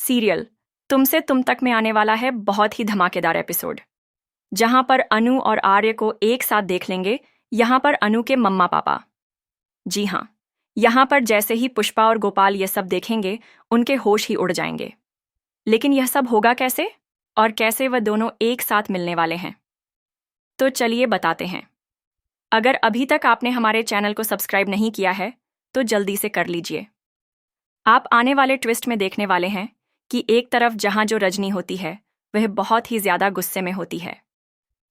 Serial तुमसे तुम तक में आने वाला है बहुत ही धमाकेदार एपिसोड, जहां पर अनु और आर्य को एक साथ देख लेंगे। यहां पर अनु के मम्मा पापा, जी हाँ, यहां पर जैसे ही पुष्पा और गोपाल ये सब देखेंगे, उनके होश ही उड़ जाएंगे। लेकिन यह सब होगा कैसे, और कैसे वह दोनों एक साथ मिलने वाले हैं? तो चलिए बताते हैं। अगर अभी तक आपने हमारे चैनल को सब्सक्राइब नहीं किया है, तो जल्दी से कर लीजिए। आप आने वाले ट्विस्ट में देखने वाले हैं कि एक तरफ जहां जो रजनी होती है, वह बहुत ही ज्यादा गुस्से में होती है,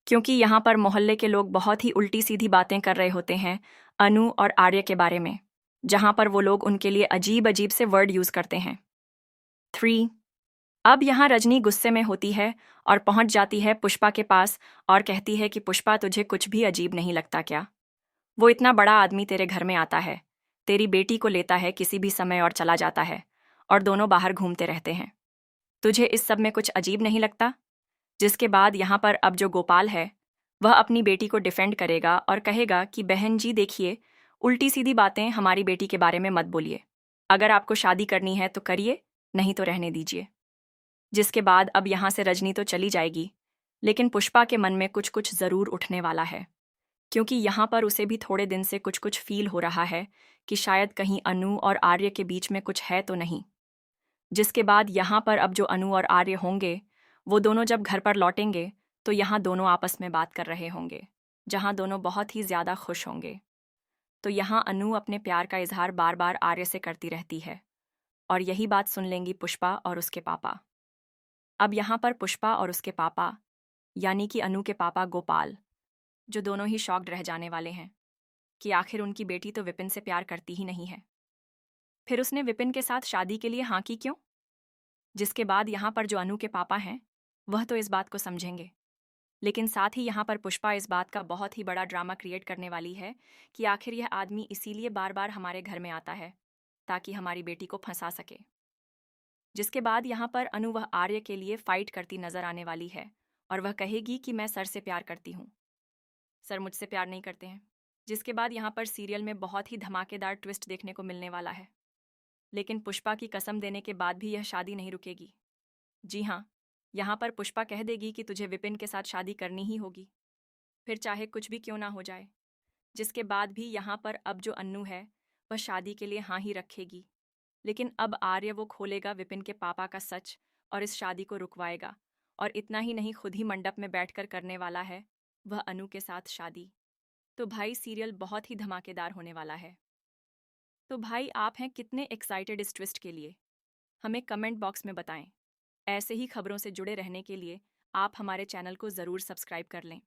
क्योंकि यहाँ पर मोहल्ले के लोग बहुत ही उल्टी सीधी बातें कर रहे होते हैं अनु और आर्य के बारे में, जहां पर वो लोग उनके लिए अजीब अजीब से वर्ड यूज करते हैं। 3 अब यहाँ रजनी गुस्से में होती है और पहुंच जाती है पुष्पा के पास और कहती है कि पुष्पा, तुझे कुछ भी अजीब नहीं लगता क्या? वो इतना बड़ा आदमी तेरे घर में आता है, तेरी बेटी को लेता है किसी भी समय और चला जाता है, और दोनों बाहर घूमते रहते हैं। तुझे इस सब में कुछ अजीब नहीं लगता? जिसके बाद यहाँ पर अब जो गोपाल है, वह अपनी बेटी को डिफेंड करेगा और कहेगा कि बहन जी देखिए, उल्टी सीधी बातें हमारी बेटी के बारे में मत बोलिए। अगर आपको शादी करनी है तो करिए, नहीं तो रहने दीजिए। जिसके बाद अब यहाँ से रजनी तो चली जाएगी, लेकिन पुष्पा के मन में कुछ कुछ ज़रूर उठने वाला है, क्योंकि यहाँ पर उसे भी थोड़े दिन से कुछ कुछ फील हो रहा है कि शायद कहीं अनु और आर्य के बीच में कुछ है तो नहीं। जिसके बाद यहाँ पर अब जो अनु और आर्य होंगे, वो दोनों जब घर पर लौटेंगे तो यहाँ दोनों आपस में बात कर रहे होंगे, जहाँ दोनों बहुत ही ज़्यादा खुश होंगे। तो यहाँ अनु अपने प्यार का इजहार बार बार आर्य से करती रहती है, और यही बात सुन लेंगी पुष्पा और उसके पापा। अब यहाँ पर पुष्पा और उसके पापा, यानी कि अनु के पापा गोपाल, जो दोनों ही शॉक्ड रह जाने वाले हैं कि आखिर उनकी बेटी तो विपिन से प्यार करती ही नहीं है, फिर उसने विपिन के साथ शादी के लिए हाँ की क्यों? जिसके बाद यहाँ पर जो अनु के पापा हैं, वह तो इस बात को समझेंगे, लेकिन साथ ही यहाँ पर पुष्पा इस बात का बहुत ही बड़ा ड्रामा क्रिएट करने वाली है कि आखिर यह आदमी इसीलिए बार बार हमारे घर में आता है ताकि हमारी बेटी को फंसा सके। जिसके बाद यहाँ पर अनु वह आर्य के लिए फाइट करती नजर आने वाली है, और वह कहेगी कि मैं सर से प्यार करती हूँ, सर मुझसे प्यार नहीं करते हैं। जिसके बाद यहाँ पर सीरियल में बहुत ही धमाकेदार ट्विस्ट देखने को मिलने वाला है, लेकिन पुष्पा की कसम देने के बाद भी यह शादी नहीं रुकेगी। जी हाँ, यहाँ पर पुष्पा कह देगी कि तुझे विपिन के साथ शादी करनी ही होगी, फिर चाहे कुछ भी क्यों ना हो जाए। जिसके बाद भी यहाँ पर अब जो अन्नू है, वह शादी के लिए हाँ ही रखेगी, लेकिन अब आर्य वो खोलेगा विपिन के पापा का सच और इस शादी को रुकवाएगा। और इतना ही नहीं, खुद ही मंडप में बैठकर करने वाला है वह अनु के साथ शादी। तो भाई सीरियल बहुत ही धमाकेदार होने वाला है। तो भाई आप हैं कितने एक्साइटेड इस ट्विस्ट के लिए? हमें कमेंट बॉक्स में बताएं। ऐसे ही खबरों से जुड़े रहने के लिए आप हमारे चैनल को ज़रूर सब्सक्राइब कर लें।